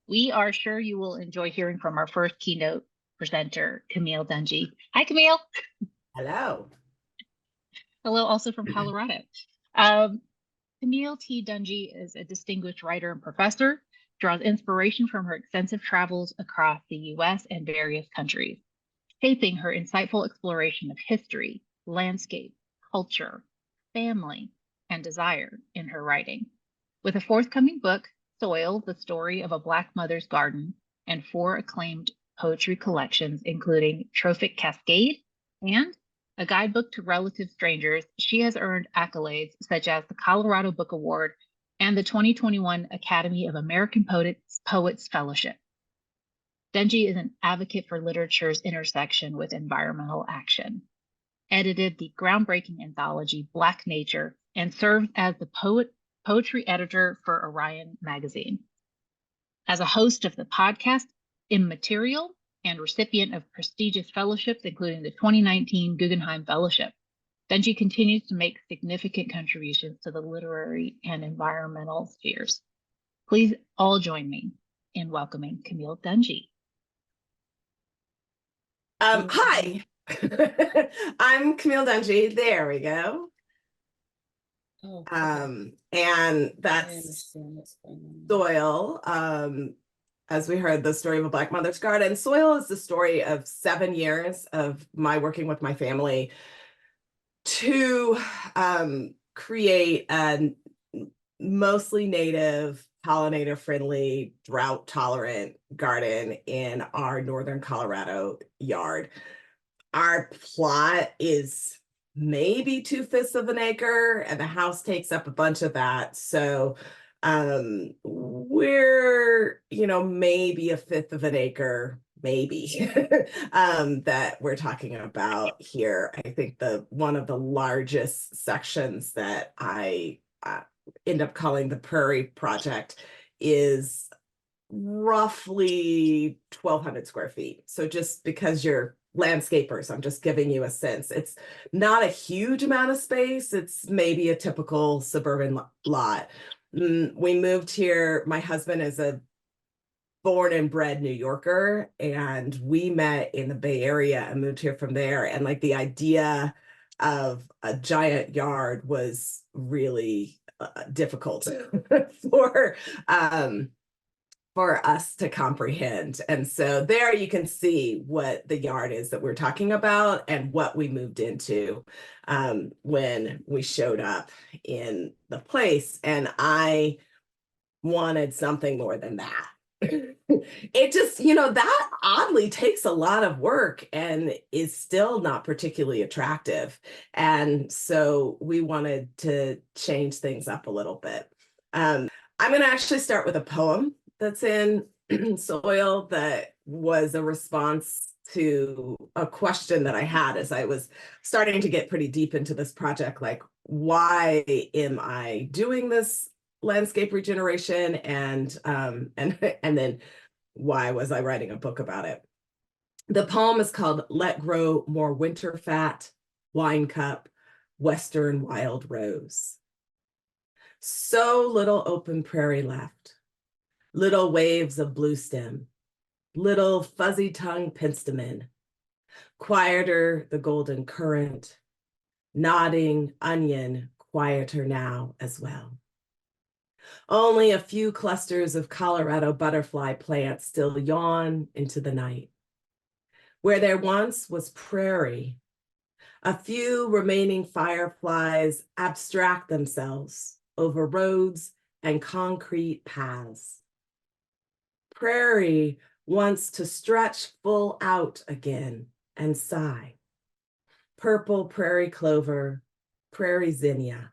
We are sure you will enjoy hearing from our first keynote presenter, Camille Dungy. Hi, Camille. Hello. Hello, also from Colorado. Um, Camille T. Dungy is a distinguished writer and professor, draws inspiration from her extensive travels across the US and various countries, shaping her insightful exploration of history, landscape, culture, family, and desire in her writing. With a forthcoming book, Soil, the Story of a Black Mother's Garden, and 4 acclaimed poetry collections, including Trophic Cascade and a guidebook to relative strangers, she has earned accolades such as the Colorado Book Award and the 2021 Academy of American Poets Fellowship. Dungy is an advocate for literature's intersection with environmental action, edited the groundbreaking anthology Black Nature, and served as the poetry editor for Orion magazine. As a host of the podcast Immaterial and recipient of prestigious fellowships, including the 2019 Guggenheim Fellowship, Dungy continues to make significant contributions to the literary and environmental spheres. Please all join me in welcoming Camille Dungy. Hi, I'm Camille Dungy. There we go. Oh, okay. And that's Soil. As we heard, the story of a Black Mother's Garden. Soil is the story of 7 years of my working with my family to create a mostly native, pollinator-friendly, drought-tolerant garden in our northern Colorado yard. Our plot is maybe 2/5 of an acre, and the house takes up a bunch of that. So we're, maybe 1/5 of an acre, maybe, that we're talking about here. I think one of the largest sections that I end up calling the Prairie Project is roughly 1,200 square feet. So just because you're landscapers, I'm just giving you a sense. It's not a huge amount of space. It's maybe a typical suburban lot. We moved here. My husband is a born and bred New Yorker, and we met in the Bay Area and moved here from there. And like the idea of a giant yard was really difficult for us to comprehend. And so there you can see what the yard is that we're talking about and what we moved into when we showed up in the place. And I wanted something more than that. It just, that oddly takes a lot of work and is still not particularly attractive. And so we wanted to change things up a little bit. I'm going to actually start with a poem that's in Soil that was a response to a question that I had as I was starting to get pretty deep into this project, like, why am I doing this landscape regeneration, and then why was I writing a book about it? The poem is called Let Grow More Winter Fat, Wine Cup, Western Wild Rose. So little open prairie left, little waves of blue stem, little fuzzy-tongued penstemon, quieter the golden current, nodding onion quieter now as well. Only a few clusters of Colorado butterfly plants still yawn into the night. Where there once was prairie, a few remaining fireflies abstract themselves over roads and concrete paths. Prairie wants to stretch full out again and sigh. Purple prairie clover, prairie zinnia,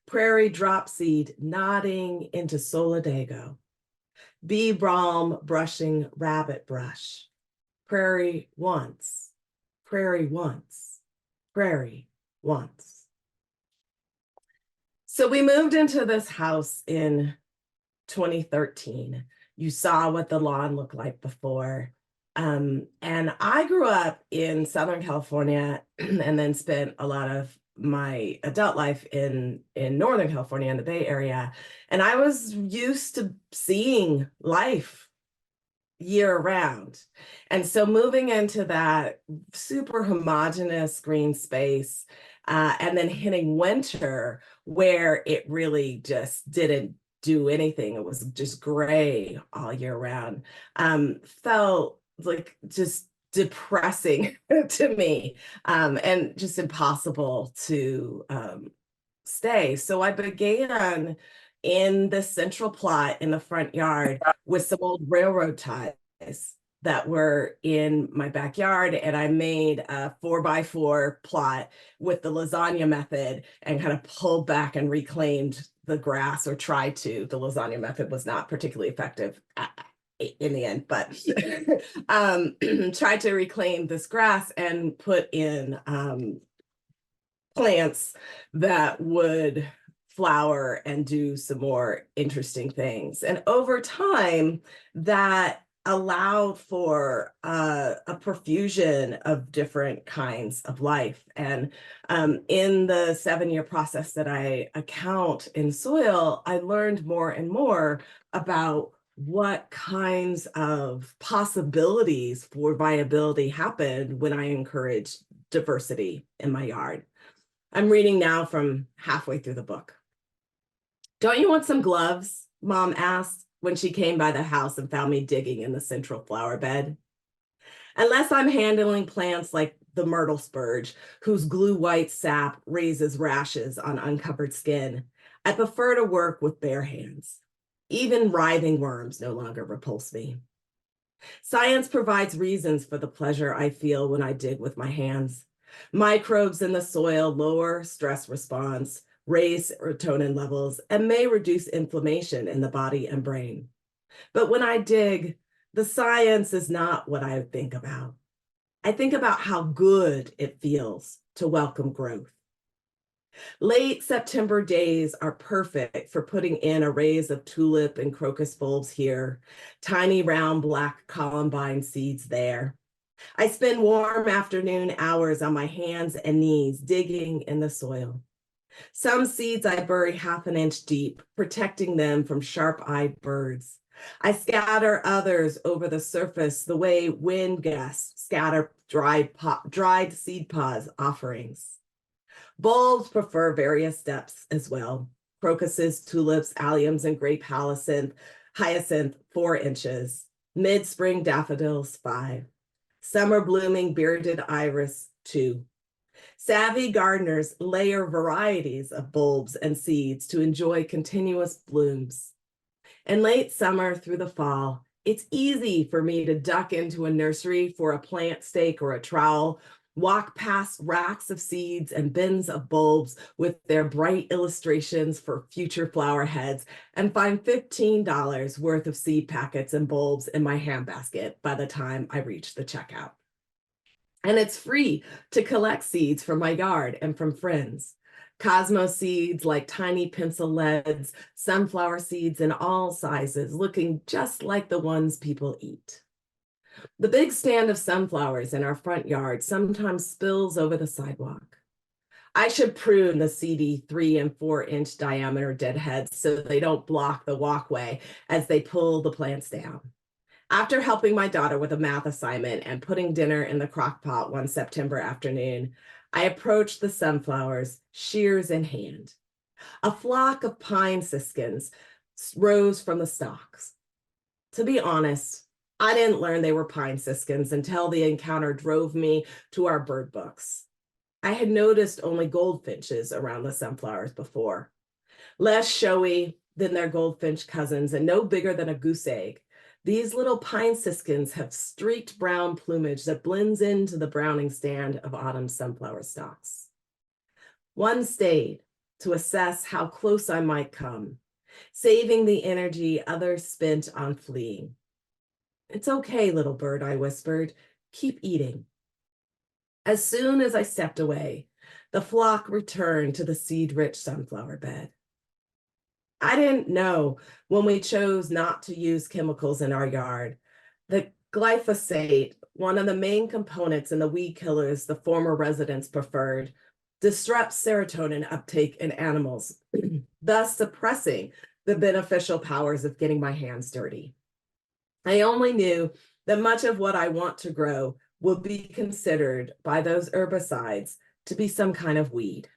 prairie dropseed nodding into solidago, bee balm brushing rabbit brush. Prairie once, prairie once, prairie once. So we moved into this house in 2013. You saw what the lawn looked like before. And I grew up in Southern California and then spent a lot of my adult life in Northern California in the Bay Area. And I was used to seeing life year round. And so moving into that super homogenous green space, and then hitting winter where it really just didn't do anything. It was just gray all year round. Felt like just depressing to me, and just impossible to stay. So I began in the central plot in the front yard with some old railroad ties that were in my backyard, and I made a 4x4 plot with the lasagna method and kind of pulled back and reclaimed the grass, or tried to. The lasagna method was not particularly effective in the end, but tried to reclaim this grass and put in plants that would flower and do some more interesting things. And over time, that allowed for a profusion of different kinds of life. And in the 7-year process that I account in soil, I learned more and more about what kinds of possibilities for viability happened when I encouraged diversity in my yard. I'm reading now from halfway through the book. "Don't you want some gloves?" Mom asked when she came by the house and found me digging in the central flower bed. "Unless I'm handling plants like the myrtle spurge, whose glue-white sap raises rashes on uncovered skin, I prefer to work with bare hands. Even writhing worms no longer repulse me. Science provides reasons for the pleasure I feel when I dig with my hands. Microbes in the soil lower stress response, raise serotonin levels, and may reduce inflammation in the body and brain. But when I dig, the science is not what I think about. I think about how good it feels to welcome growth. Late September days are perfect for putting in arrays of tulip and crocus bulbs here, tiny round black columbine seeds there. I spend warm afternoon hours on my hands and knees digging in the soil. Some seeds I bury half an inch deep, protecting them from sharp-eyed birds. I scatter others over the surface the way wind gusts scatter dried seed pods offerings. Bulbs prefer various depths as well. Crocuses, tulips, alliums, and grape hyacinth 4 inches. Mid-spring daffodils 5. Summer blooming bearded iris 2. Savvy gardeners layer varieties of bulbs and seeds to enjoy continuous blooms. In late summer through the fall, it's easy for me to duck into a nursery for a plant stake or a trowel, walk past racks of seeds and bins of bulbs with their bright illustrations for future flower heads, and find $15 worth of seed packets and bulbs in my handbasket by the time I reach the checkout. And it's free to collect seeds from my yard and from friends. Cosmos seeds like tiny pencil leads, sunflower seeds in all sizes, looking just like the ones people eat. The big stand of sunflowers in our front yard sometimes spills over the sidewalk. I should prune the seedy 3 and 4 inch diameter deadheads so they don't block the walkway as they pull the plants down. After helping my daughter with a math assignment and putting dinner in the crock pot one September afternoon, I approached the sunflowers, shears in hand. A flock of pine siskins rose from the stalks. To be honest, I didn't learn they were pine siskins until the encounter drove me to our bird books. I had noticed only goldfinches around the sunflowers before. Less showy than their goldfinch cousins and no bigger than a goose egg, these little pine siskins have streaked brown plumage that blends into the browning stand of autumn sunflower stalks. One stayed to assess how close I might come, saving the energy others spent on fleeing. "It's okay, little bird," I whispered. "Keep eating." As soon as I stepped away, the flock returned to the seed-rich sunflower bed. I didn't know when we chose not to use chemicals in our yard that glyphosate, one of the main components in the weed killers the former residents preferred, disrupts serotonin uptake in animals, thus suppressing the beneficial powers of getting my hands dirty. I only knew that much of what I want to grow will be considered by those herbicides to be some kind of weed.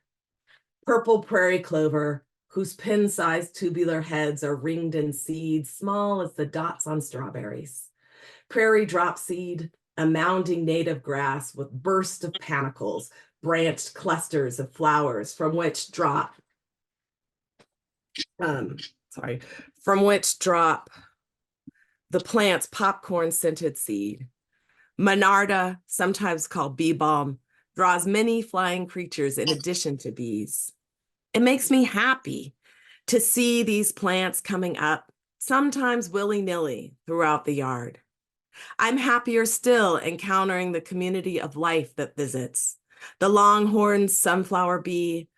Purple prairie clover, whose pin-sized tubular heads are ringed in seeds small as the dots on strawberries. Prairie dropseed, a mounding native grass with bursts of panicles, branched clusters of flowers from which drop the plant's popcorn scented seed. Monarda, sometimes called bee balm, draws many flying creatures in addition to bees. It makes me happy to see these plants coming up, sometimes willy-nilly, throughout the yard. I'm happier still encountering the community of life that visits. The longhorn sunflower bee.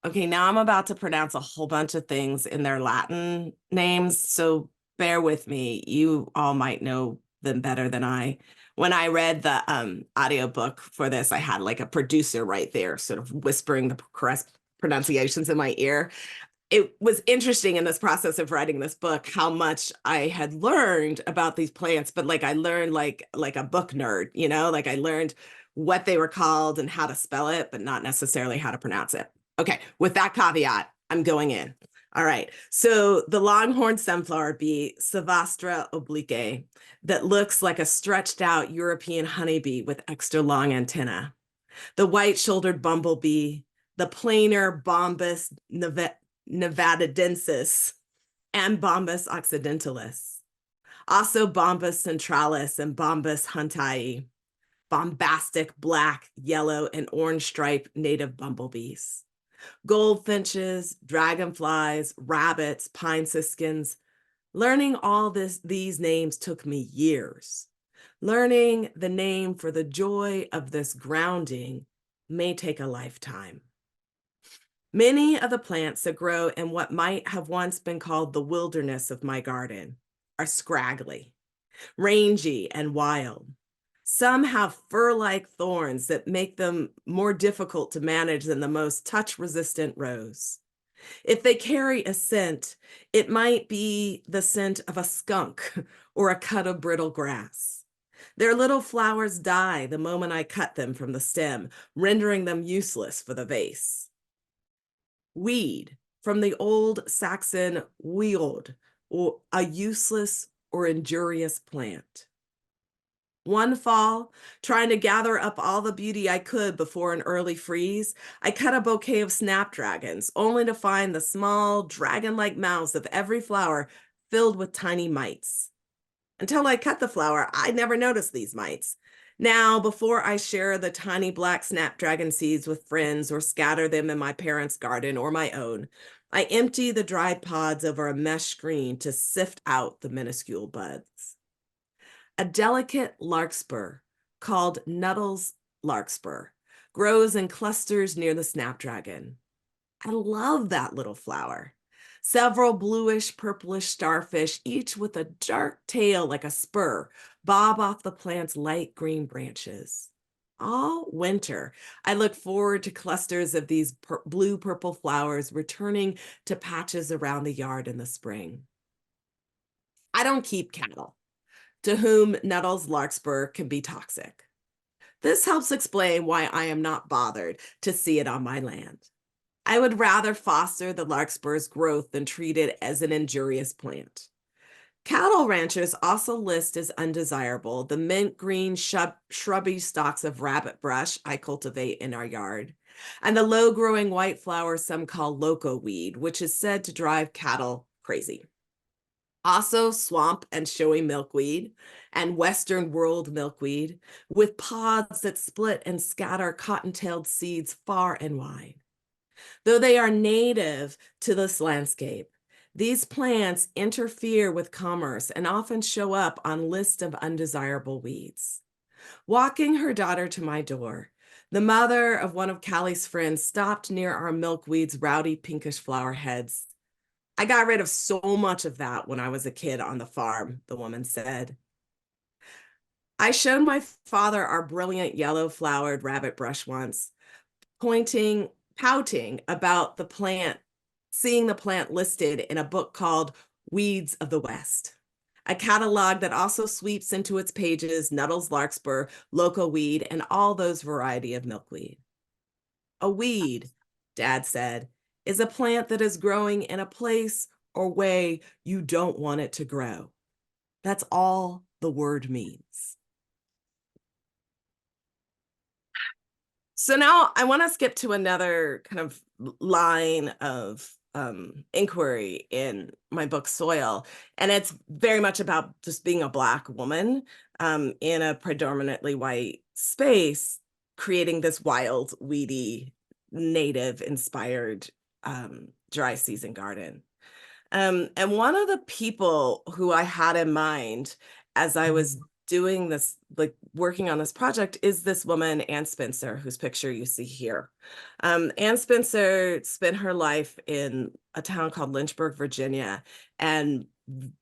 Okay, now I'm about to pronounce a whole bunch of things in their Latin names, so bear with me. You all might know them better than I. When I read the audiobook for this, I had like a producer right there sort of whispering the correct pronunciations in my ear. It was interesting in this process of writing this book how much I had learned about these plants, but like I learned like a book nerd, you know, like I learned what they were called and how to spell it, but not necessarily how to pronounce it. Okay, with that caveat, I'm going in. All right, so the longhorn sunflower bee, Savastra oblique, that looks like a stretched out European honeybee with extra long antenna. The white-shouldered bumblebee, the plainer Bombus nevadadensis, and Bombus occidentalis. Also Bombus centralis and Bombus huntii, bombastic black, yellow, and orange striped native bumblebees. Goldfinches, dragonflies, rabbits, pine siskins. Learning all these names took me years. Learning the name for the joy of this grounding may take a lifetime. Many of the plants that grow in what might have once been called the wilderness of my garden are scraggly, rangy, and wild. Some have fur-like thorns that make them more difficult to manage than the most touch-resistant rose. If they carry a scent, it might be the scent of a skunk or a cut of brittle grass. Their little flowers die the moment I cut them from the stem, rendering them useless for the vase. Weed, from the old Saxon weod, or a useless or injurious plant. One fall, trying to gather up all the beauty I could before an early freeze, I cut a bouquet of snapdragons, only to find the small, dragon-like mouths of every flower filled with tiny mites. Until I cut the flower, I never noticed these mites. Now, before I share the tiny black snapdragon seeds with friends or scatter them in my parents' garden or my own, I empty the dried pods over a mesh screen to sift out the minuscule buds. A delicate larkspur called Nuttall's larkspur grows in clusters near the snapdragon. I love that little flower. Several bluish, purplish starfish, each with a dark tail like a spur, bob off the plant's light green branches. All winter, I look forward to clusters of these blue-purple flowers returning to patches around the yard in the spring. I don't keep cattle, to whom Nuttall's larkspur can be toxic. This helps explain why I am not bothered to see it on my land. I would rather foster the larkspur's growth than treat it as an injurious plant. Cattle ranchers also list as undesirable the mint green shrubby stalks of rabbit brush I cultivate in our yard, and the low-growing white flower some call loco weed, which is said to drive cattle crazy. Also swamp and showy milkweed and western world milkweed with pods that split and scatter cotton-tailed seeds far and wide. Though they are native to this landscape, these plants interfere with commerce and often show up on lists of undesirable weeds. Walking her daughter to my door, the mother of one of Callie's friends stopped near our milkweed's rowdy pinkish flower heads. I got rid of so much of that when I was a kid on the farm, the woman said. I showed my father our brilliant yellow-flowered rabbit brush once, pouting about the plant, seeing the plant listed in a book called Weeds of the West. a catalog that also sweeps into its pages nettles, larkspur, loco weed, and all those variety of milkweed. A weed, Dad said, is a plant that is growing in a place or way you don't want it to grow. That's all the word means. So now I want to skip to another kind of line of inquiry in my book Soil, and it's very much about just being a Black woman in a predominantly white space, creating this wild, weedy, native-inspired dry season garden. And one of the people who I had in mind as I was doing this, like working on this project, is this woman, Ann Spencer, whose picture you see here. Ann Spencer spent her life in a town called Lynchburg, Virginia, and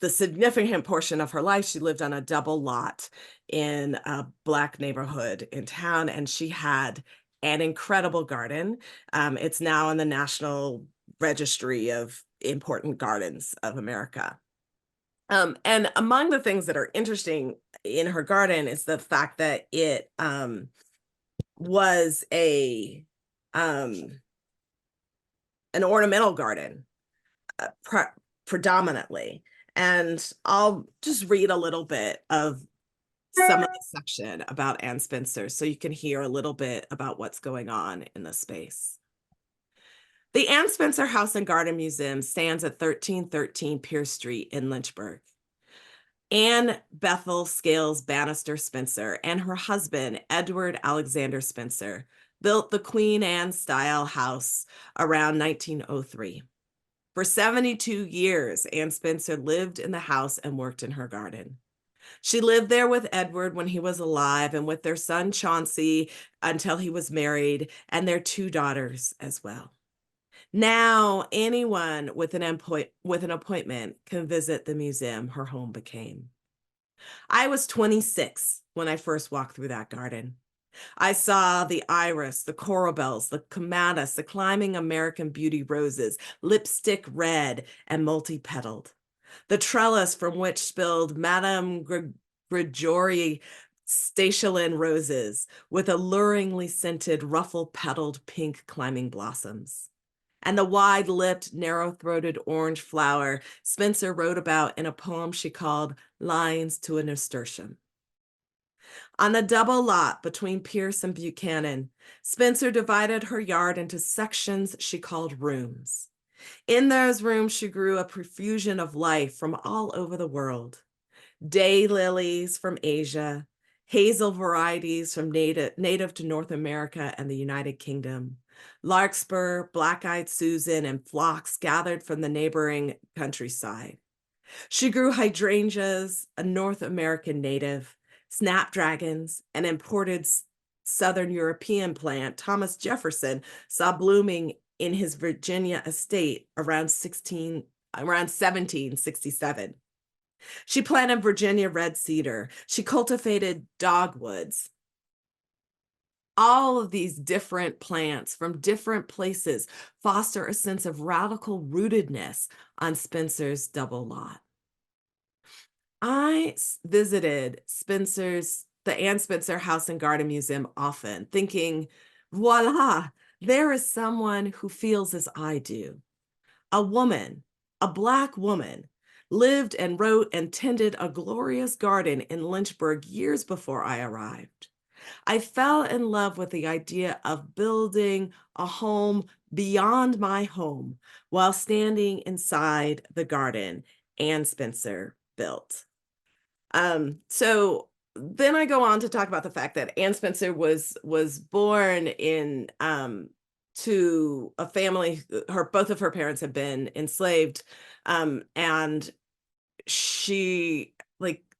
the significant portion of her life, she lived on a double lot in a Black neighborhood in town, and she had an incredible garden. It's now in the National Registry of Important Gardens of America. And among the things that are interesting in her garden is the fact that it was an ornamental garden predominantly. And I'll just read a little bit of some of the section about Ann Spencer so you can hear a little bit about what's going on in the space. The Ann Spencer House and Garden Museum stands at 1313 Pierce Street in Lynchburg. Anne Bethel Scales Bannister Spencer and her husband, Edward Alexander Spencer, built the Queen Anne style house around 1903. For 72 years, Ann Spencer lived in the house and worked in her garden. She lived there with Edward when he was alive and with their son Chauncey until he was married, and their 2 daughters as well. Now, anyone with an appointment can visit the museum her home became. I was 26 when I first walked through that garden. I saw the iris, the coral bells, the clematis, the climbing American beauty roses, lipstick red and multi-petaled. The trellis from which spilled Madame Gregory Stachelin roses with alluringly scented, ruffle-petaled pink climbing blossoms. And the wide-lipped, narrow-throated orange flower Spencer wrote about in a poem she called Lines to a Nasturtium. On the double lot between Pierce and Buchanan, Spencer divided her yard into sections she called rooms. In those rooms, she grew a profusion of life from all over the world. Daylilies from Asia, hazel varieties from native to North America and the United Kingdom, larkspur, black-eyed Susan, and phlox gathered from the neighboring countryside. She grew hydrangeas, a North American native, snapdragons, an imported Southern European plant Thomas Jefferson saw blooming in his Virginia estate around 1767. She planted Virginia red cedar. She cultivated dogwoods. All of these different plants from different places foster a sense of radical rootedness on Spencer's double lot. I visited the Ann Spencer House and Garden Museum often, thinking, voila, there is someone who feels as I do. A woman, a Black woman, lived and wrote and tended a glorious garden in Lynchburg years before I arrived. I fell in love with the idea of building a home beyond my home while standing inside the garden Ann Spencer built. So then I go on to talk about the fact that Ann Spencer was born in to a family. Both of her parents had been enslaved, and she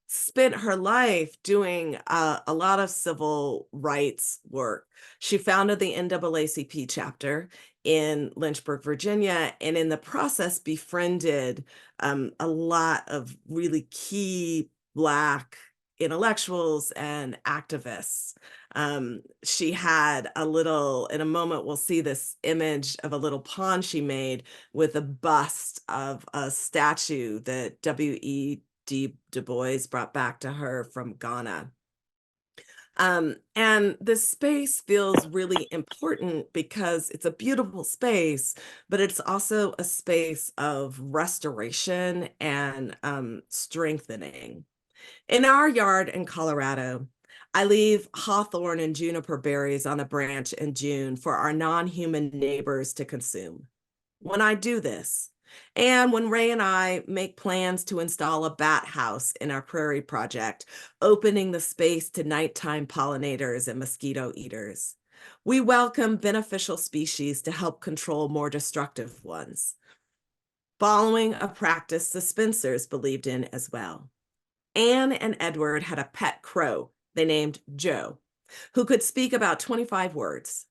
spent her life doing a lot of civil rights work. She founded the NAACP chapter in Lynchburg, Virginia, and in the process befriended a lot of really key Black intellectuals and activists. She had in a moment, we'll see this image of a little pond she made with a bust of a statue that W.E. Du Bois brought back to her from Ghana. And this space feels really important because it's a beautiful space, but it's also a space of restoration and strengthening. In our yard in Colorado, I leave hawthorn and juniper berries on a branch in June for our non-human neighbors to consume. When I do this, and when Ray and I make plans to install a bat house in our prairie project, opening the space to nighttime pollinators and mosquito eaters, we welcome beneficial species to help control more destructive ones, following a practice the Spencers believed in as well. Anne and Edward had a pet crow they named Joe, who could speak about 25 words.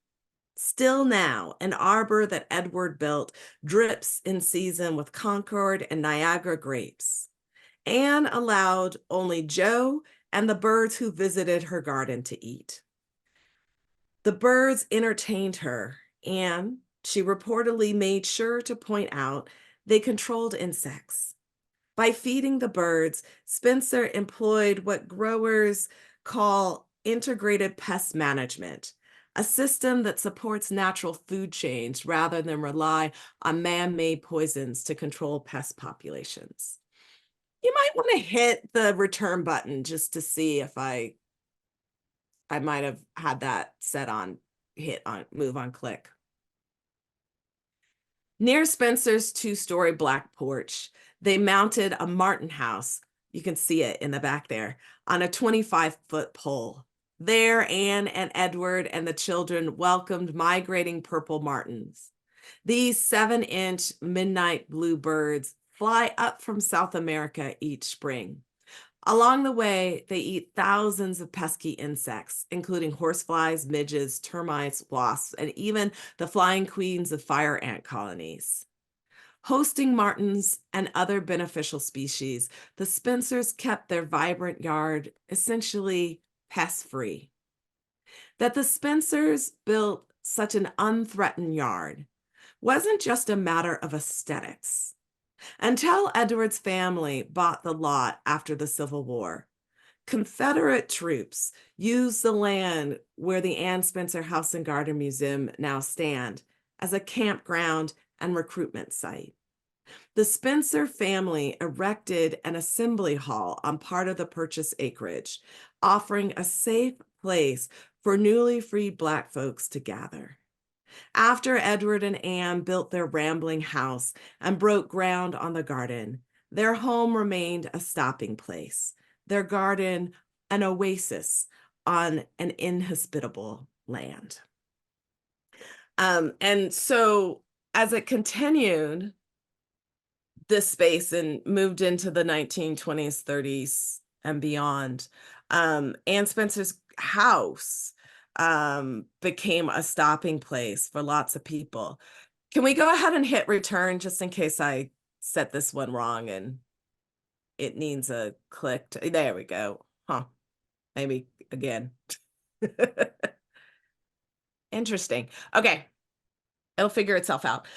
Still now, an arbor that Edward built drips in season with Concord and Niagara grapes. Anne allowed only Joe and the birds who visited her garden to eat. The birds entertained her, and she reportedly made sure to point out they controlled insects. By feeding the birds, Spencer employed what growers call integrated pest management, a system that supports natural food chains rather than rely on man-made poisons to control pest populations. You might want to hit the return button just to see if I might have had that set on, move on click. Near Spencer's two-story black porch, they mounted a martin house, you can see it in the back there, on a 25-foot pole. There, Anne and Edward and the children welcomed migrating purple martins. These 7-inch midnight blue birds fly up from South America each spring. Along the way, they eat thousands of pesky insects, including horseflies, midges, termites, wasps, and even the flying queens of fire ant colonies. Hosting martins and other beneficial species, the Spencers kept their vibrant yard essentially pest-free. That the Spencers built such an unthreatened yard wasn't just a matter of aesthetics. Until Edward's family bought the lot after the Civil War, Confederate troops used the land where the Anne Spencer House and Garden Museum now stand as a campground and recruitment site. The Spencer family erected an assembly hall on part of the purchased acreage, offering a safe place for newly freed Black folks to gather. After Edward and Anne built their rambling house and broke ground on the garden, their home remained a stopping place, their garden an oasis on an inhospitable land. And so as it continued, this space and moved into the 1920s, 30s, and beyond, Anne Spencer's house became a stopping place for lots of people. Can we go ahead and hit return just in case I set this one wrong and it needs a click? There we go. Huh. Maybe again. Interesting. Okay. It'll figure itself out.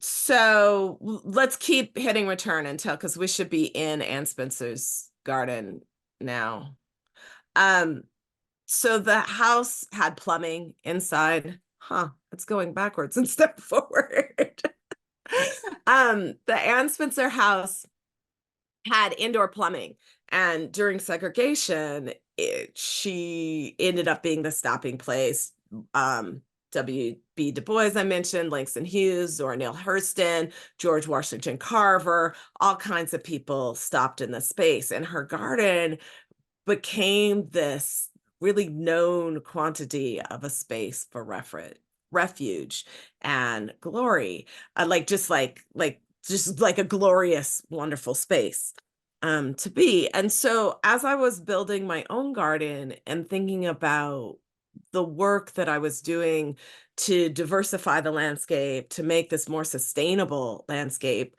So let's keep hitting return until, because we should be in Anne Spencer's garden now. So the house had plumbing inside. Huh, it's going backwards instead of forward. The Anne Spencer house had indoor plumbing, and during segregation, she ended up being the stopping place. W.B. Du Bois, I mentioned, Langston Hughes, or Neil Hurston, George Washington Carver, all kinds of people stopped in the space, and her garden became this really known quantity of a space for refuge and glory, just like a glorious, wonderful space to be. And so as I was building my own garden and thinking about the work that I was doing to diversify the landscape, to make this more sustainable landscape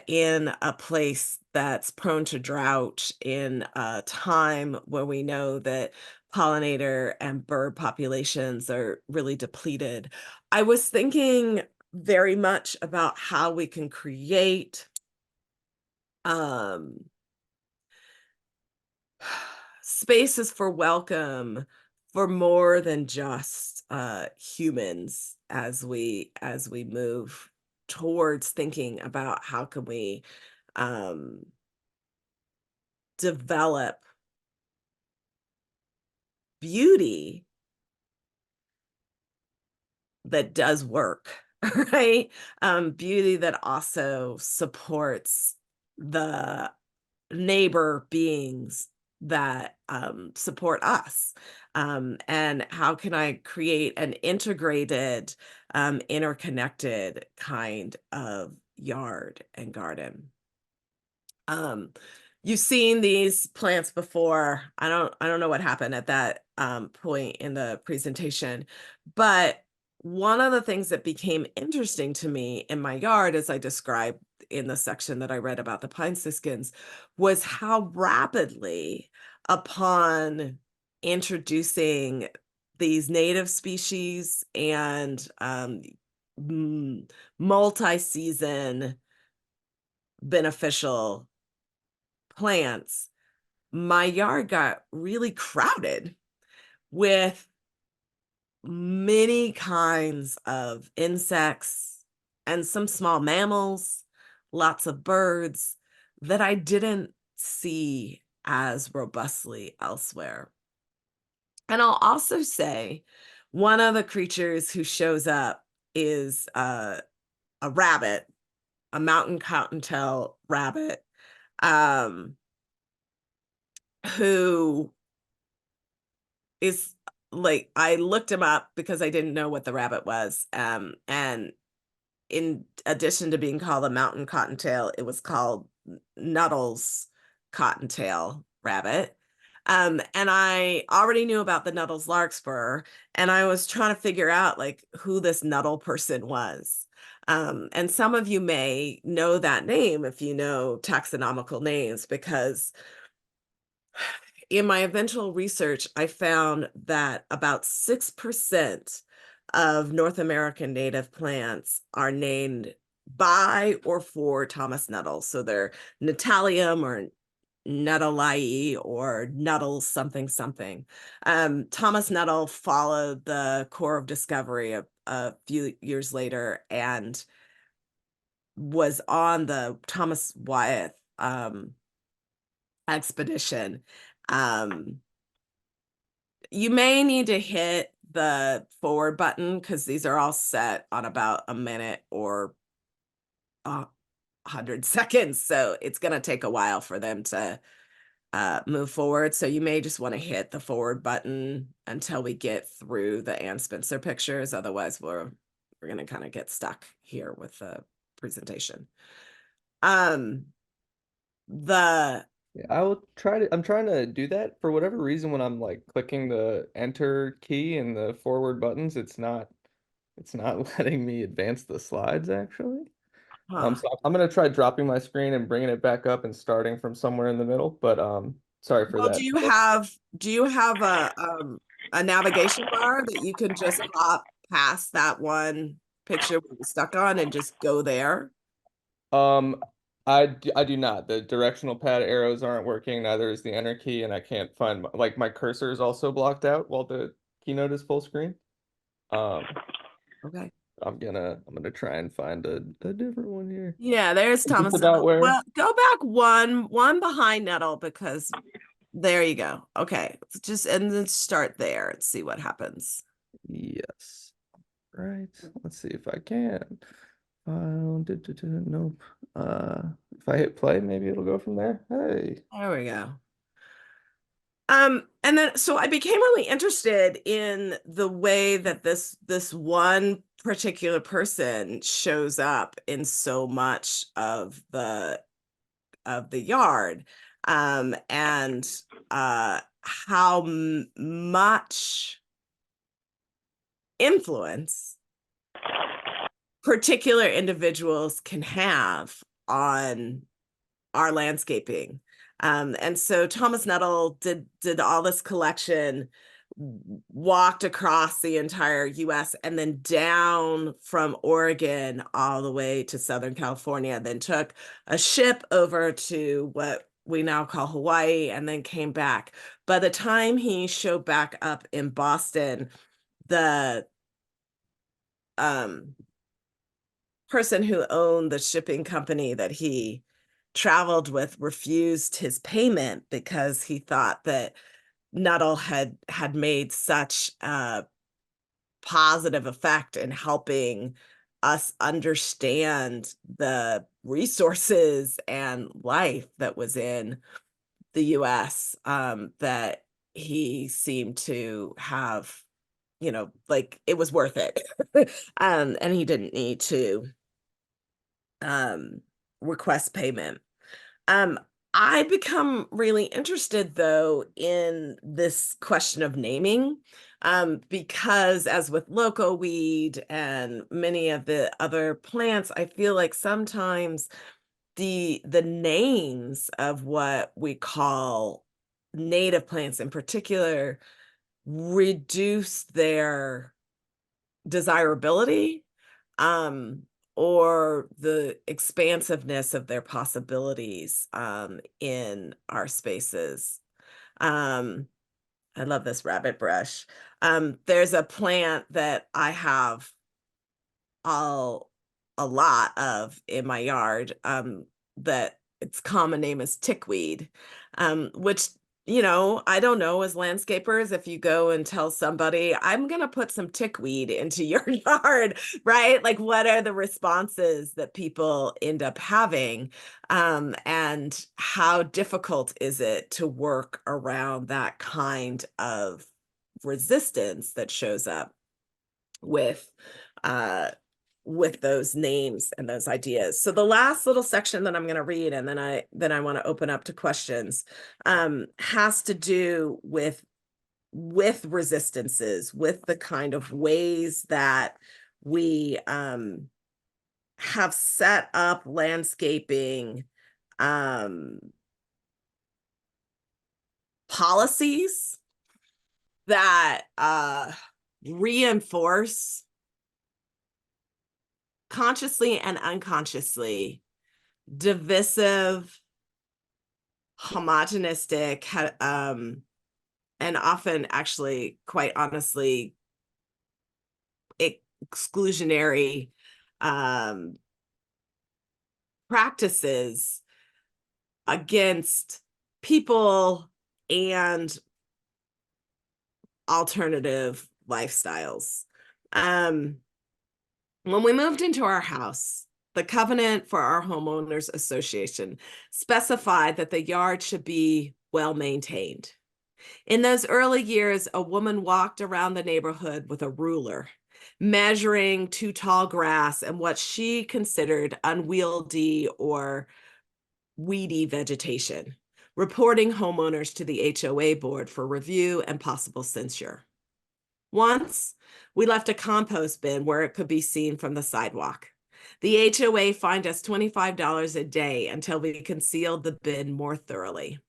in a place that's prone to drought, in a time where we know that pollinator and bird populations are really depleted, I was thinking very much about how we can create um, spaces for welcome for more than just humans as we move towards thinking about how can we um, develop beauty that does work, right? Beauty that also supports the neighbor beings that support us. And how can I create an integrated, interconnected kind of yard and garden? Um, you've seen these plants before. I don't know what happened at that point in the presentation, but one of the things that became interesting to me in my yard, as I described in the section that I read about the pine siskins, was how rapidly, upon introducing these native species and multi-season beneficial plants, my yard got really crowded with many kinds of insects and some small mammals, lots of birds that I didn't see as robustly elsewhere. And I'll also say one of the creatures who shows up is a rabbit, a mountain cottontail rabbit, um, who is like, I looked him up because I didn't know what the rabbit was. And in addition to being called a mountain cottontail, it was called Nuttall's cottontail rabbit. And I already knew about the Nuttall's larkspur, and I was trying to figure out like who this Nuttall person was. And some of you may know that name if you know taxonomical names, because in my eventual research, I found that about 6% of North American native plants are named by or for Thomas Nuttall. So they're Natalium or Nuttallii or Nuttall something something. Thomas Nuttall followed the Corps of Discovery a few years later and was on the Thomas Wyeth expedition. You may need to hit the forward button because these are all set on about a minute or 100 seconds. So it's going to take a while for them to move forward. So you may just want to hit the forward button until we get through the Ann Spencer pictures. Otherwise, we're going to kind of get stuck here with the presentation. The Yeah, I will try to. I'm trying to do that for whatever reason. When I'm like clicking the enter key and the forward buttons, it's not letting me advance the slides actually. So I'm gonna try dropping my screen and bringing it back up and starting from somewhere in the middle. But sorry for Well, that. do you have a navigation bar that you can just hop past that one picture we were stuck on and just go there? Um, I do not. The directional pad arrows aren't working. Neither is the enter key, and I can't find like my cursor is also blocked out while the keynote is full screen. Um, Okay. I'm gonna try and find a different one here. Yeah, there's Is this Thomas about Nuttall. where? Well, go back one behind Nuttall, because there you go. Okay, just and then start there and see what happens. Yes. Right. Let's see if I can. Nope. If I hit play, maybe it'll go from there. Hey. There we go. And then so I became really interested in the way that this one particular person shows up in so much of the yard, and how much influence particular individuals can have on our landscaping. And so Thomas Nuttall did all this collection walked across the entire US and then down from Oregon all the way to Southern California, then took a ship over to what we now call Hawaii, and then came back. By the time he showed back up in Boston, the person who owned the shipping company that he traveled with refused his payment because he thought that Nuttall had made such a positive effect in helping us understand the resources and life that was in the US, that he seemed to have, you know, like it was worth it. And he didn't need to request payment. I become really interested though in this question of naming, because as with loco weed and many of the other plants, I feel like sometimes the names of what we call native plants in particular reduce their desirability, or the expansiveness of their possibilities in our spaces. I love this rabbit brush. There's a plant that I have a lot of in my yard, that its common name is tickweed, which, you know, I don't know, as landscapers, if you go and tell somebody, I'm going to put some tickweed into your yard, right? Like, what are the responses that people end up having? And how difficult is it to work around that kind of resistance that shows up with those names and those ideas. So the last little section that I'm going to read, and then I want to open up to questions, has to do with resistances, with the kind of ways that we have set up landscaping policies that reinforce consciously and unconsciously divisive, homogenistic, and often actually, quite honestly, exclusionary practices against people and alternative lifestyles. When we moved into our house, the covenant for our homeowners association specified that the yard should be well maintained. In those early years, a woman walked around the neighborhood with a ruler, measuring too tall grass and what she considered unwieldy or weedy vegetation, reporting homeowners to the HOA board for review and possible censure. Once, we left a compost bin where it could be seen from the sidewalk. The HOA fined us $25 a day until we concealed the bin more thoroughly.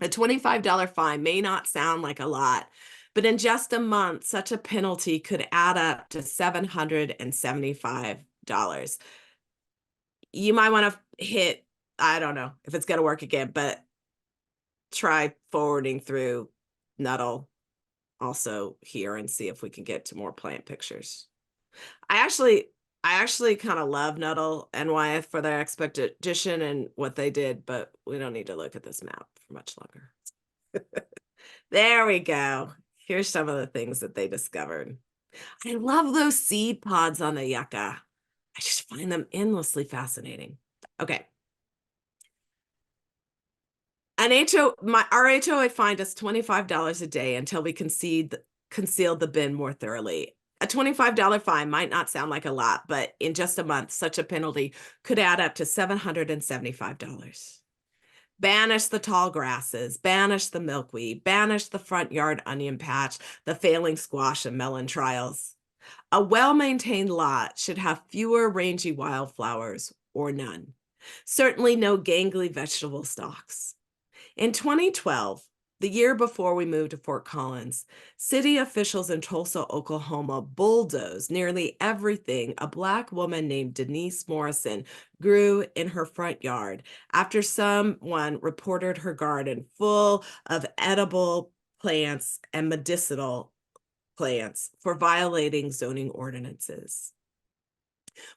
A $25 fine may not sound like a lot, but in just a month, such a penalty could add up to $775. You might want to hit, I don't know if it's going to work again, but try forwarding through Nuttall also here and see if we can get to more plant pictures. I actually kind of love Nuttall and Wyeth for their expedition and what they did, but we don't need to look at this map for much longer. There we go. Here's some of the things that they discovered. I love those seed pods on the yucca. I just find them endlessly fascinating. Okay. Our HOA fined us $25 a day until we concealed the bin more thoroughly. A $25 fine might not sound like a lot, but in just a month, such a penalty could add up to $775. Banish the tall grasses, banish the milkweed, banish the front yard onion patch, the failing squash and melon trials. A well-maintained lot should have fewer rangy wildflowers or none. Certainly no gangly vegetable stalks. In 2012, the year before we moved to Fort Collins, city officials in Tulsa, Oklahoma bulldozed nearly everything a Black woman named Denise Morrison grew in her front yard after someone reported her garden full of edible plants and medicinal plants for violating zoning ordinances.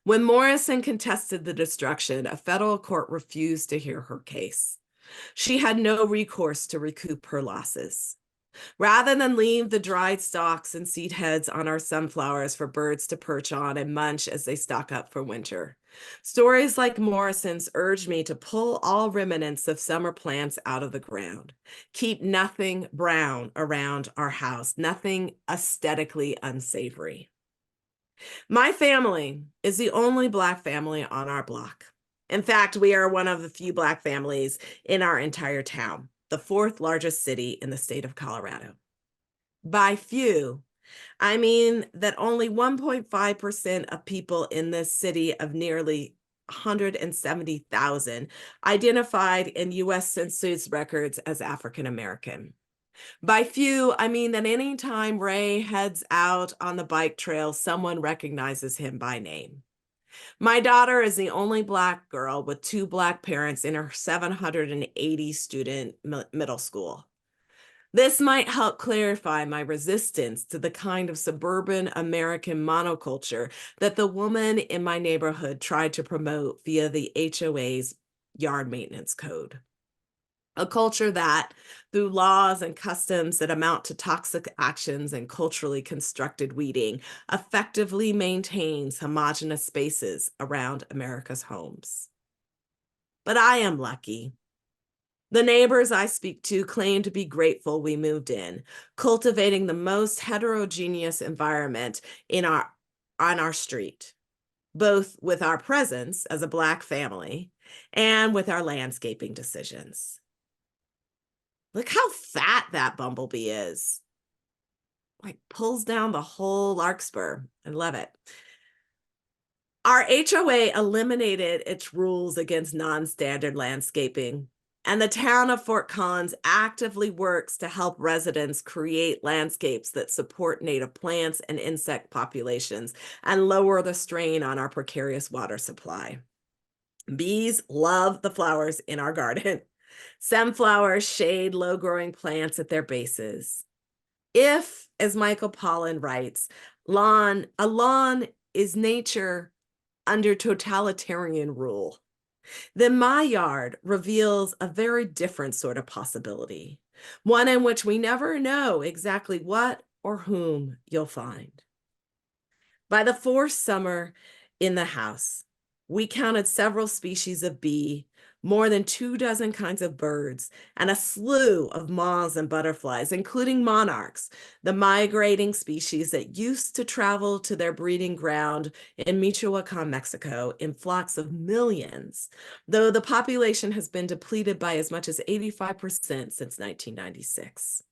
When Morrison contested the destruction, a federal court refused to hear her case. She had no recourse to recoup her losses. Rather than leave the dried stalks and seed heads on our sunflowers for birds to perch on and munch as they stock up for winter, stories like Morrison's urged me to pull all remnants of summer plants out of the ground, keep nothing brown around our house, nothing aesthetically unsavory. My family is the only Black family on our block. In fact, we are one of the few Black families in our entire town, the fourth largest city in the state of Colorado. By few, I mean that only 1.5% of people in this city of nearly 170,000 identified in U.S. Census records as African American. By few, I mean that anytime Ray heads out on the bike trail, someone recognizes him by name. My daughter is the only Black girl with 2 Black parents in her 780 student middle school. This might help clarify my resistance to the kind of suburban American monoculture that the woman in my neighborhood tried to promote via the HOA's yard maintenance code. A culture that, through laws and customs that amount to toxic actions and culturally constructed weeding, effectively maintains homogenous spaces around America's homes. But I am lucky. The neighbors I speak to claim to be grateful we moved in, cultivating the most heterogeneous environment on our street, both with our presence as a Black family and with our landscaping decisions. Look how fat that bumblebee is. Like pulls down the whole larkspur. I love it. Our HOA eliminated its rules against non-standard landscaping, and the town of Fort Collins actively works to help residents create landscapes that support native plants and insect populations and lower the strain on our precarious water supply. Bees love the flowers in our garden. Sunflowers shade low-growing plants at their bases. If, as Michael Pollan writes, a lawn is nature under totalitarian rule, then my yard reveals a very different sort of possibility, one in which we never know exactly what or whom you'll find. By the 4th summer in the house, we counted several species of bee, more than 24 kinds of birds, and a slew of moths and butterflies, including monarchs, the migrating species that used to travel to their breeding ground in Michoacan, Mexico, in flocks of millions, though the population has been depleted by as much as 85% since 1996.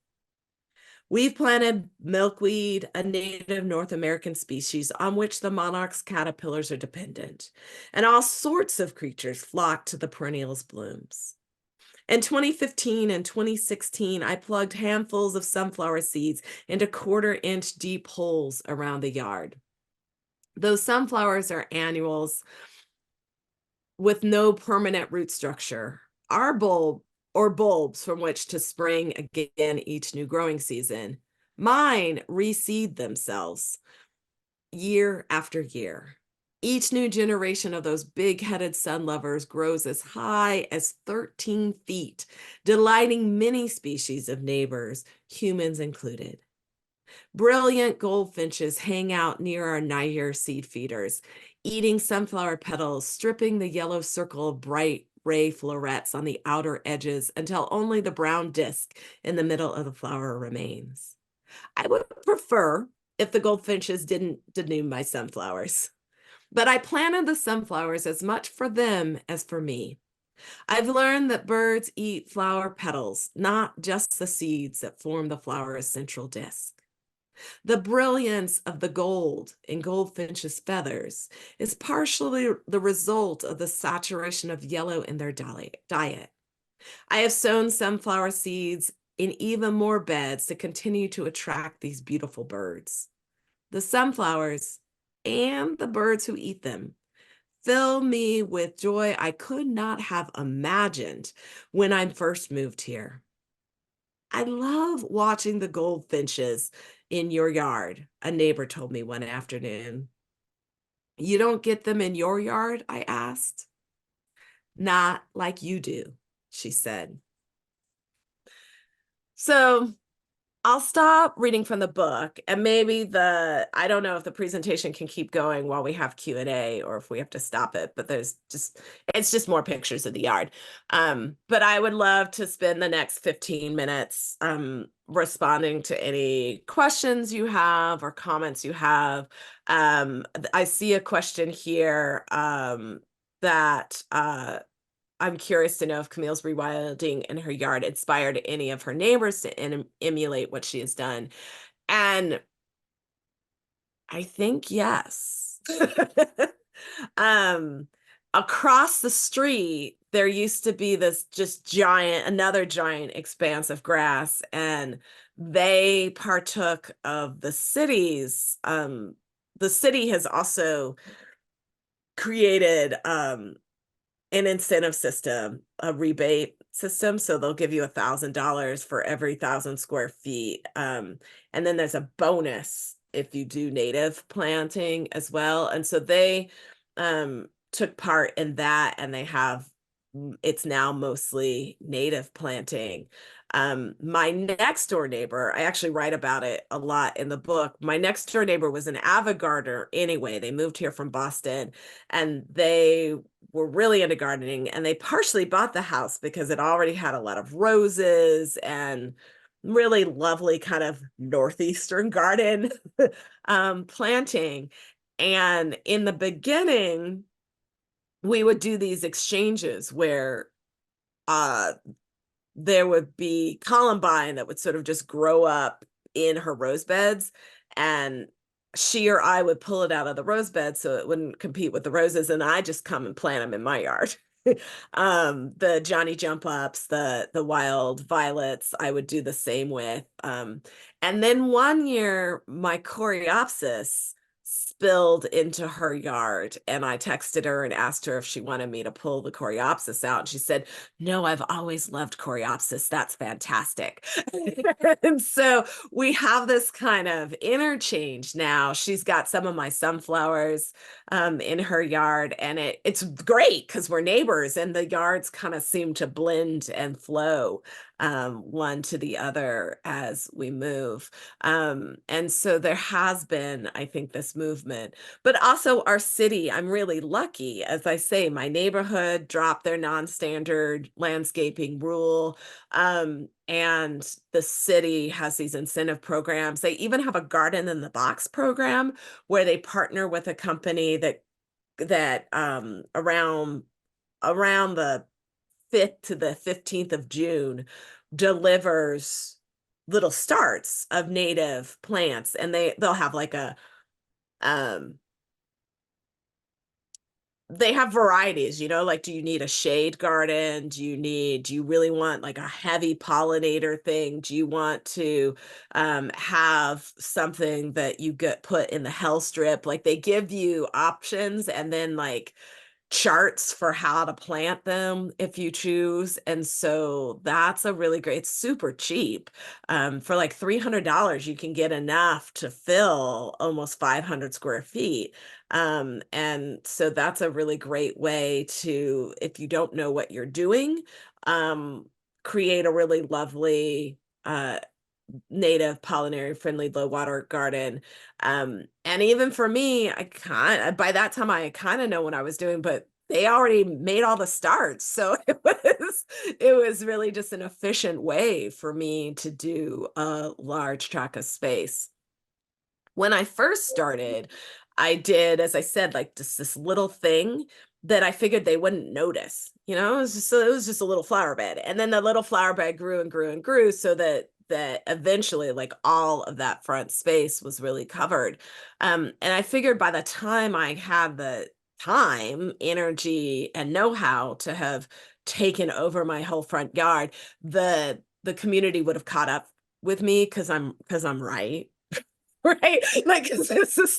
We've planted milkweed, a native North American species on which the monarch's caterpillars are dependent, and all sorts of creatures flock to the perennial's blooms. In 2015 and 2016, I plugged handfuls of sunflower seeds into 1/4-inch deep holes around the yard. Those sunflowers are annuals with no permanent root structure. Our bulbs from which to spring again each new growing season. Mine reseed themselves year after year. Each new generation of those big-headed sun lovers grows as high as 13 feet, delighting many species of neighbors, humans included. Brilliant goldfinches hang out near our Nair seed feeders, eating sunflower petals, stripping the yellow circle of bright ray florets on the outer edges until only the brown disc in the middle of the flower remains. I would prefer if the goldfinches didn't denude my sunflowers, but I planted the sunflowers as much for them as for me. I've learned that birds eat flower petals, not just the seeds that form the flower's central disc. The brilliance of the gold in goldfinches' feathers is partially the result of the saturation of yellow in their diet. I have sown sunflower seeds in even more beds to continue to attract these beautiful birds. The sunflowers and the birds who eat them fill me with joy I could not have imagined when I first moved here. I love watching the goldfinches in your yard, a neighbor told me one afternoon. You don't get them in your yard? I asked. Not like you do, she said. So I'll stop reading from the book, and maybe I don't know if the presentation can keep going while we have Q&A or if we have to stop it, but it's just more pictures of the yard. But I would love to spend the next 15 minutes responding to any questions you have or comments you have. I see a question here that I'm curious to know if Camille's rewilding in her yard inspired any of her neighbors to emulate what she has done. And I think yes. Across the street, there used to be this just another giant expanse of grass, and they partook of the cities. The city has also created an incentive system, a rebate system. So they'll give you $1,000 for every 1,000 square feet. And then there's a bonus if you do native planting as well. And so they took part in that, and it's now mostly native planting. My next door neighbor, I actually write about it a lot in the book. My next door neighbor was an avid gardener anyway. They moved here from Boston, and they were really into gardening, and they partially bought the house because it already had a lot of roses and really lovely kind of northeastern garden planting. And in the beginning, we would do these exchanges where there would be columbine that would sort of just grow up in her rose beds, and she or I would pull it out of the rose bed so it wouldn't compete with the roses, and I just come and plant them in my yard. The Johnny jump ups, the wild violets, I would do the same with. And then one year my coreopsis spilled into her yard, and I texted her and asked her if she wanted me to pull the coreopsis out. And she said, "No, I've always loved coreopsis. That's fantastic." And so we have this kind of interchange now. She's got some of my sunflowers in her yard, and it's great because we're neighbors, and the yards kind of seem to blend and flow one to the other as we move. And so there has been, I think, this movement, but also our city. I'm really lucky. As I say, my neighborhood dropped their non-standard landscaping rule. And the city has these incentive programs. They even have a garden in the box program where they partner with a company that around the 5th to the 15th of June delivers little starts of native plants, and they'll have like they have varieties, like, do you need a shade garden? Do you really want like a heavy pollinator thing? Do you want to have something that you get put in the hell strip? Like, they give you options, and then like charts for how to plant them if you choose. And so that's a really great, it's super cheap. For like $300, you can get enough to fill almost 500 square feet. And so that's a really great way to, if you don't know what you're doing, create a really lovely native pollinary friendly low water garden. And even for me, by that time I kind of know what I was doing, but they already made all the starts. So it was really just an efficient way for me to do a large tract of space. When I first started, I did, as I said, like just this little thing that I figured they wouldn't notice. It was just a little flower bed. And then the little flower bed grew and grew and grew, so that eventually like all of that front space was really covered. And I figured by the time I had the time, energy, and know-how to have taken over my whole front yard, the the community would have caught up with me because I'm right. Right, like this is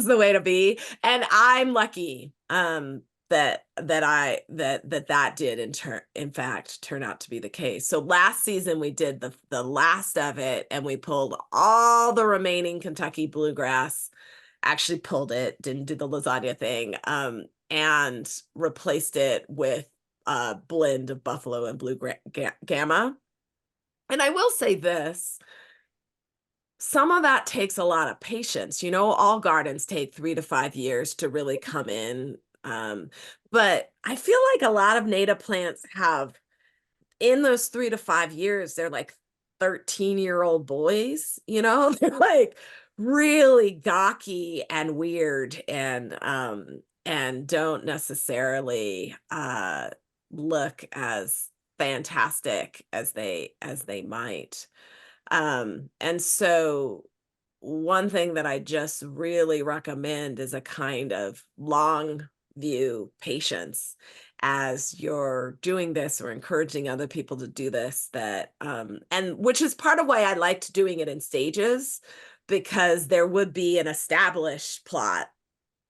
the way to be, and I'm lucky that did in fact turn out to be the case. So last season we did the last of it, and we pulled all the remaining Kentucky bluegrass, actually pulled it, didn't do the lasagna thing, and replaced it with a blend of buffalo and blue gamma. And I will say this, some of that takes a lot of patience. You know, all gardens take 3 to 5 years to really come in. But I feel like a lot of native plants have, in those 3 to 5 years, they're like 13-year-old boys, you know, they're like really gawky and weird, and don't necessarily look as fantastic as they might. And so one thing that I just really recommend is a kind of long view patience as you're doing this or encouraging other people to do this, that and which is part of why I liked doing it in stages, because there would be an established plot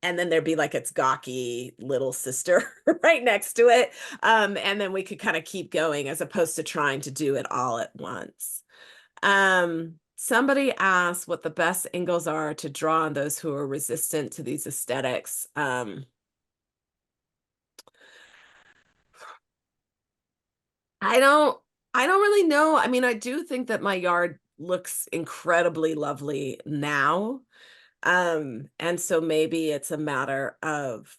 and then there'd be like its gawky little sister right next to it, and then we could kind of keep going as opposed to trying to do it all at once. Somebody asked what the best angles are to draw on those who are resistant to these aesthetics. I don't really know. I mean, I do think that my yard looks incredibly lovely now. And so maybe it's a matter of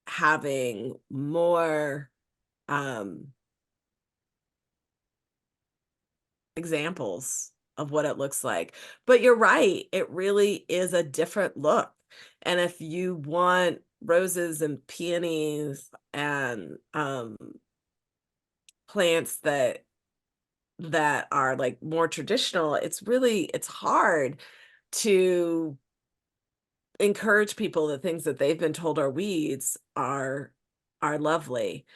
having more examples of what it looks like. But you're right, it really is a different look. And if you want roses and peonies and plants that are like more traditional, it's hard to encourage people that things that they've been told are weeds are lovely.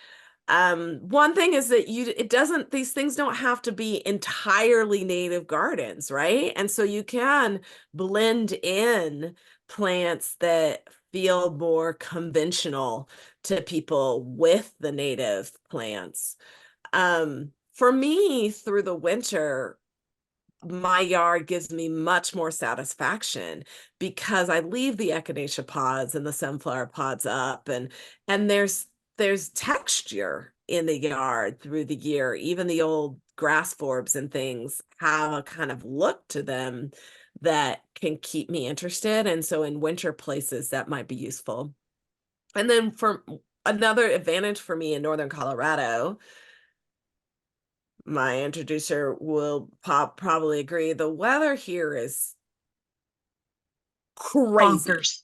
One thing is that these things don't have to be entirely native gardens, right? And so you can blend in plants that feel more conventional to people with the native plants. For me, through the winter, my yard gives me much more satisfaction because I leave the echinacea pods and the sunflower pods up, and there's texture in the yard through the year. Even the old grass forbs and things have a kind of look to them that can keep me interested. And so in winter places that might be useful. And then for another advantage for me in northern Colorado, my introducer will probably agree, the weather here is crazy. Bonkers.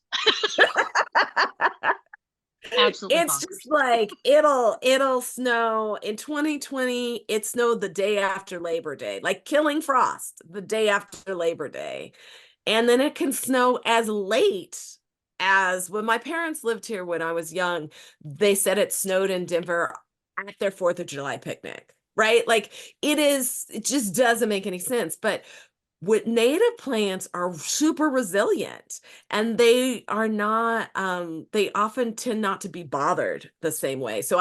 Absolutely It's bonkers. just like it'll snow. In 2020 it snowed the day after Labor Day, like killing frost the day after Labor Day. And then it can snow as late as when my parents lived here when I was young. They said it snowed in Denver at their 4th of July picnic, right? Like it just doesn't make any sense. But with native plants are super resilient, and they are not, they often tend not to be bothered the same way. So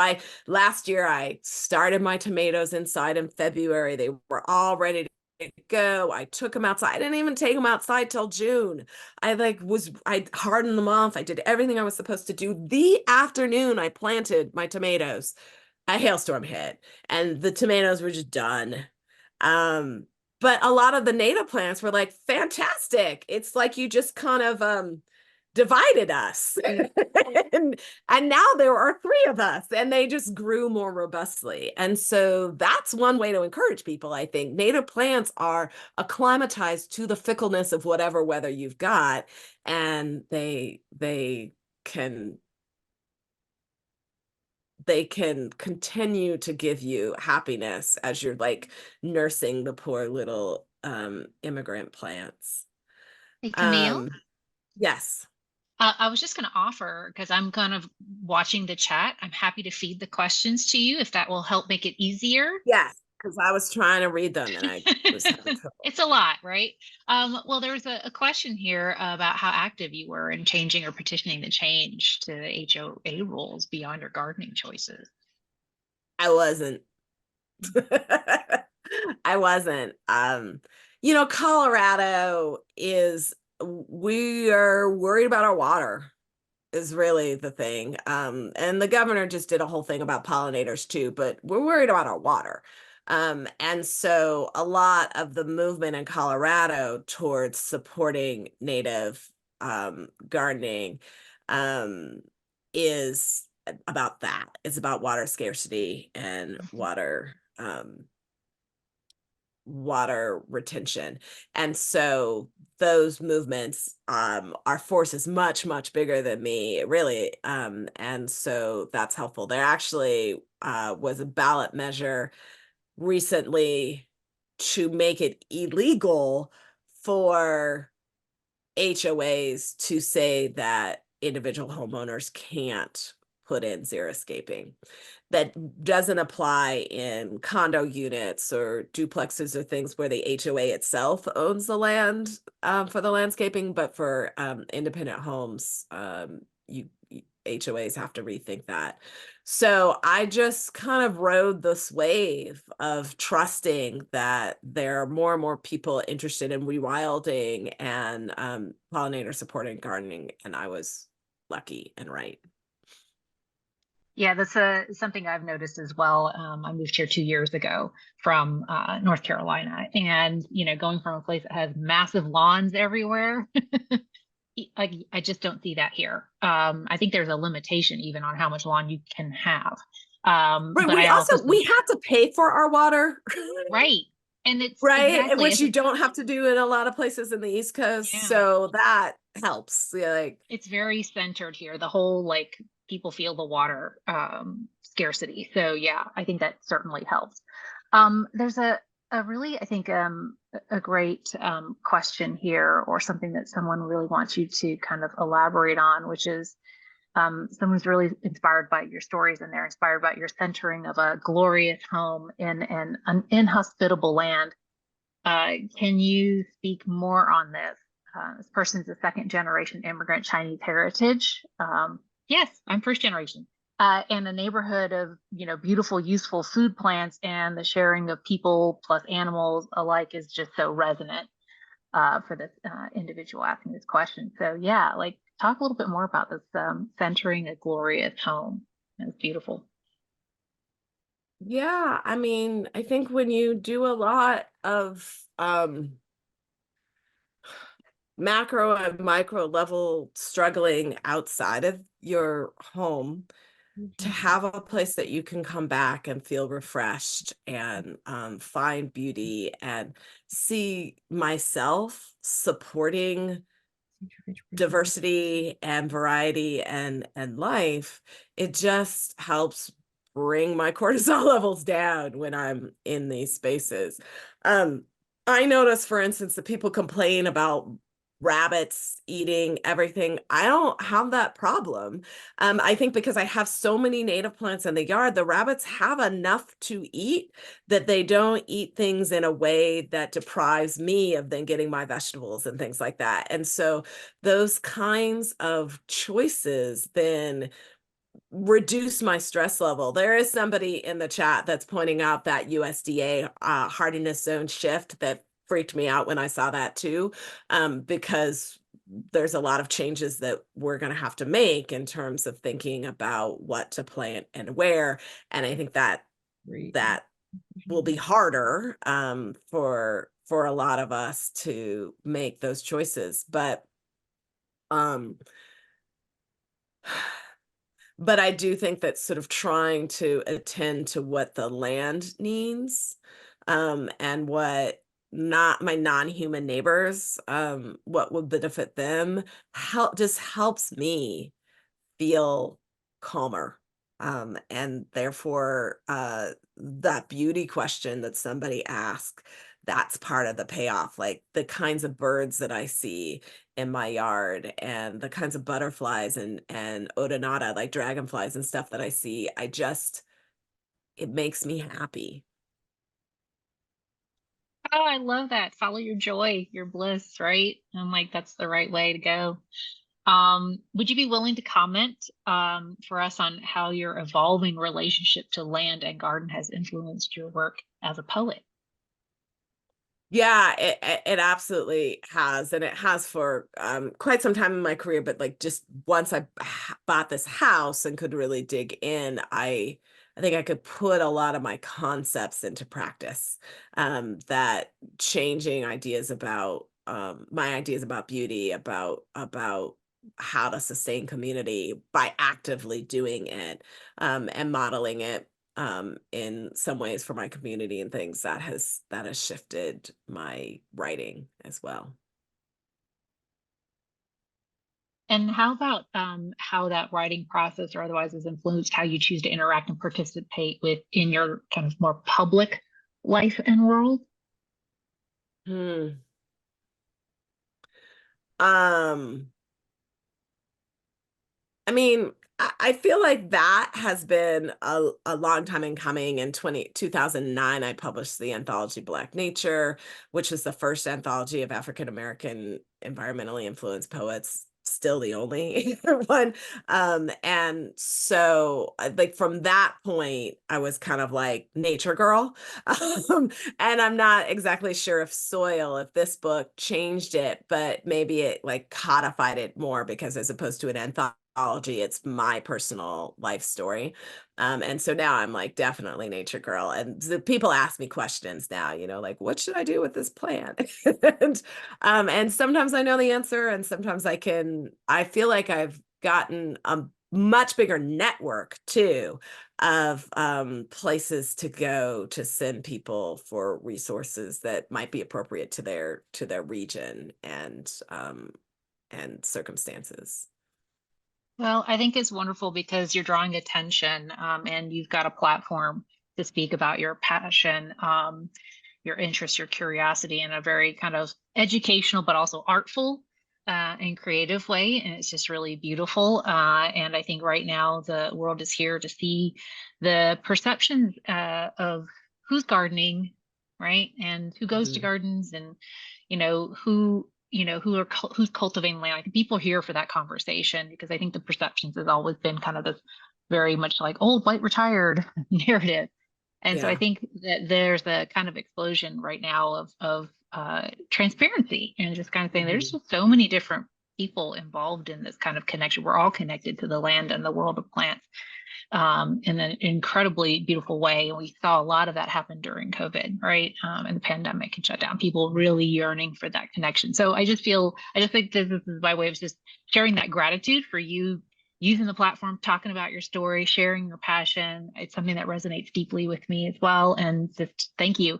last year I started my tomatoes inside in February. They were all ready to go. I took them outside. I didn't even take them outside till June. I hardened them off. I did everything I was supposed to do. The afternoon I planted my tomatoes, a hailstorm hit and the tomatoes were just done. But a lot of the native plants were like, fantastic. It's like you just kind of divided us. and now there are 3 of us, and they just grew more robustly. And so that's one way to encourage people, I think. Native plants are acclimatized to the fickleness of whatever weather you've got, and they can continue to give you happiness as you're like nursing the poor little immigrant plants. Hey, Camille? Yes. I was just going to offer, because I'm kind of watching the chat, I'm happy to feed the questions to you if that will help make it easier. Yes, because I was trying to read them and I was having trouble. It's a lot, right? Well, there was a question here about how active you were in changing or petitioning the change to the HOA rules beyond your gardening choices. I wasn't. I wasn't. Colorado we are worried about our water is really the thing. And the governor just did a whole thing about pollinators too, but we're worried about our water. And so a lot of the movement in Colorado towards supporting native gardening is about that. It's about water scarcity and water retention. And so those movements our force is much, much bigger than me, really. And so that's helpful. There actually was a ballot measure recently to make it illegal for HOAs to say that individual homeowners can't put in xeriscaping. That doesn't apply in condo units or duplexes or things where the HOA itself owns the land for the landscaping, but for independent homes, HOAs have to rethink that. So I just kind of rode this wave of trusting that there are more and more people interested in rewilding and pollinator supporting gardening, and I was lucky and right. Yeah, that's something I've noticed as well. I moved here 2 years ago from North Carolina, and going from a place that has massive lawns everywhere, I just don't see that here. I think there's a limitation even on how much lawn you can have. Right. But I also We have to pay for our water. right, and it's Right, exactly which you don't have to do in a lot of places in the East Coast. Yeah. So that helps. Yeah, like it's very centered here. The whole people feel the water scarcity. So yeah, I think that certainly helps. There's a really, I think, a great question here, or something that someone really wants you to kind of elaborate on, which is someone's really inspired by your stories, and they're inspired by your centering of a glorious home in an inhospitable land. Can you speak more on this? This person's a second generation immigrant Chinese heritage. Yes, I'm first generation. And a neighborhood of beautiful, useful food plants, and the sharing of people plus animals alike is just so resonant for this individual asking this question. So yeah, talk a little bit more about this centering a glorious home. It's beautiful. yeah, I mean, I think when you do a lot of macro and micro level struggling outside of your home, to have a place that you can come back and feel refreshed and find beauty and see myself supporting diversity and variety and life, it just helps bring my cortisol levels down when I'm in these spaces. I notice, for instance, that people complain about rabbits eating everything. I don't have that problem. I think because I have so many native plants in the yard, the rabbits have enough to eat that they don't eat things in a way that deprives me of then getting my vegetables and things like that. And so those kinds of choices then reduce my stress level. There is somebody in the chat that's pointing out that USDA hardiness zone shift that freaked me out when I saw that too, because there's a lot of changes that we're going to have to make in terms of thinking about what to plant and where. And I think that will be harder for a lot of us to make those choices. But I do think that sort of trying to attend to what the land needs, and what my non-human neighbors, what would benefit them, just helps me feel calmer. And therefore, that beauty question that somebody asked, that's part of the payoff. Like the kinds of birds that I see in my yard and the kinds of butterflies and odonata, like dragonflies and stuff that I see, it makes me happy. Oh, I love that. Follow your joy, your bliss, right? I'm like, that's the right way to go. Would you be willing to comment for us on how your evolving relationship to land and garden has influenced your work as a poet? Yeah, it absolutely has, and it has for quite some time in my career. But like just once I bought this house and could really dig in, I think I could put a lot of my concepts into practice. That changing ideas about my ideas about beauty, about how to sustain community by actively doing it and modeling it in some ways for my community and things that has shifted my writing as well. And how about how that writing process or otherwise has influenced how you choose to interact and participate with in your kind of more public life and world? Hmm. Um, I mean, I feel like that has been a long time in coming. In 2009, I published the anthology Black Nature, which is the first anthology of African American environmentally influenced poets, still the only one. And so, like, from that point, I was kind of like nature girl. And I'm not exactly sure if this book changed it, but maybe it like codified it more because as opposed to an anthology, it's my personal life story. And so now I'm like definitely nature girl. And the people ask me questions now, like what should I do with this plant? And sometimes I know the answer, and sometimes I feel like I've gotten a much bigger network too of places to go to send people for resources that might be appropriate to their region and circumstances. Well, I think it's wonderful because you're drawing attention and you've got a platform to speak about your passion, your interest, your curiosity in a very kind of educational, but also artful and creative way. And it's just really beautiful. And I think right now the world is here to see the perceptions of who's gardening, right? And who goes to Mhm. gardens and, who's cultivating land. Like people are here for that conversation because I think the perceptions has always been kind of this very much like old white retired narrative. And so I Yeah. think that there's a kind of explosion right now of transparency and just kind of saying there's Mhm. just so many different people involved in this kind of connection. We're all connected to the land and the world of plants in an incredibly beautiful way. And we saw a lot of that happen during COVID, right? And the pandemic and shutdown, people really yearning for that connection. So I just think this is my way of just sharing that gratitude for you using the platform, talking about your story, sharing your passion. It's something that resonates deeply with me as well. And just thank you